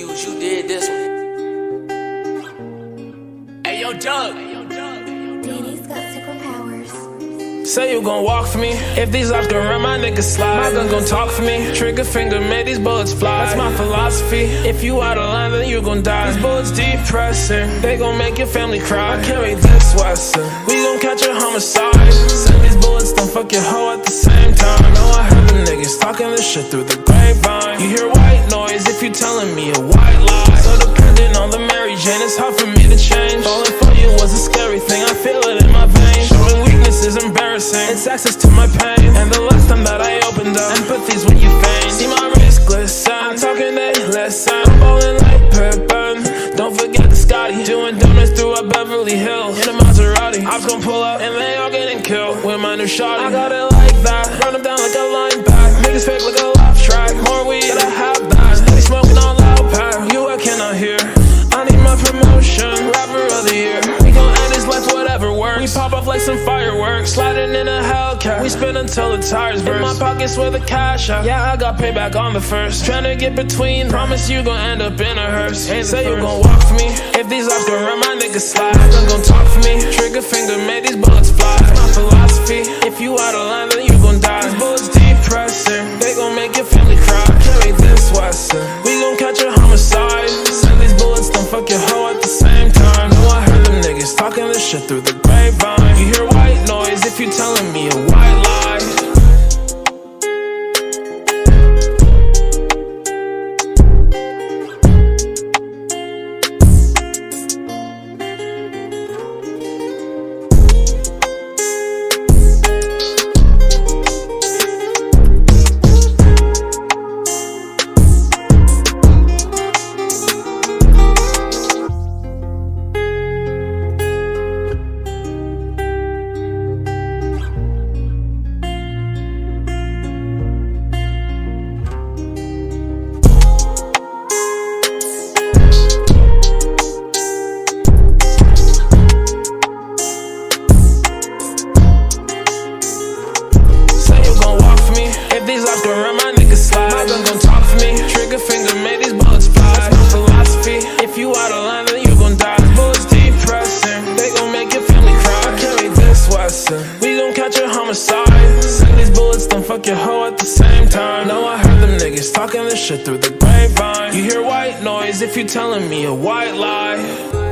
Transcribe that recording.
accused, you did this one. Hey, yo, Doug. Danny's got superpowers. Say you gon' walk for me. If these ops gon' run, my niggas slide. My gun gon' talk for me. Trigger finger made these bullets fly. That's my philosophy. If you out of line, then you gon' die. These bullets depressing. They gon' make your family cry. I carry this Wesson. We gon' catch a homicide. Send these bullets, don't fuck your hoe at the same time. Know I heard them niggas talking this shit through the grapevine. You hear white noise if you telling me a white lie. So depending on the Mary Jane, it's hard for me to change. Falling for you was a scary thing. I feel it in my veins. Showing weakness is embarrassing. It's access to my pain. And the last time that I opened up, empathy's what you feign. See my wrist glisten. I'm talking they listen. I'm ballin' like Pippen. Don't forget the Scotty. Doing donuts through a Beverly Hills in a Maserati. Ops gon' pull up and they all getting killed with my new shotty. I got it like that. Run them down like a lineback. Niggas fake like a laugh track. More weed, I have that. Steady smoking on loud pack. You I cannot hear. I need my promotion. Rapper of the year. We gon' end his life whatever works. We pop off like some fireworks. Sliding in a Hellcat. We spin until the tires burst. In my pockets where the cash at. Yeah, I got payback on the first. Tryna get between. Promise you gon' end up in a hearse. Say you gon' walk for me. If these ops gon' run, my niggas slide. My gun gon' talk for me. Trigger finger made these bullets fly. That's my philosophy. If you out of line, then you gon' die. These bullets depressing. They gon' make your family cry. Carry this Wesson. We gon' catch a homicide. Send these bullets, don't fuck your hoe at the same time. Know I heard them niggas talking this shit through the grapevine. You hear white noise if you telling me a white lie. These ops gon' run, my niggas slide. My gun gon' talk for me. Trigger finger made these bullets fly. That's my philosophy. If you out of line, then you gon' die. These bullets depressing. They gon' make your family cry. I carry this Wesson. We gon' catch a homicide. Send these bullets, don't fuck your hoe at the same time. Know I heard them niggas talking this shit through the grapevine. You hear white noise if you telling me a white lie.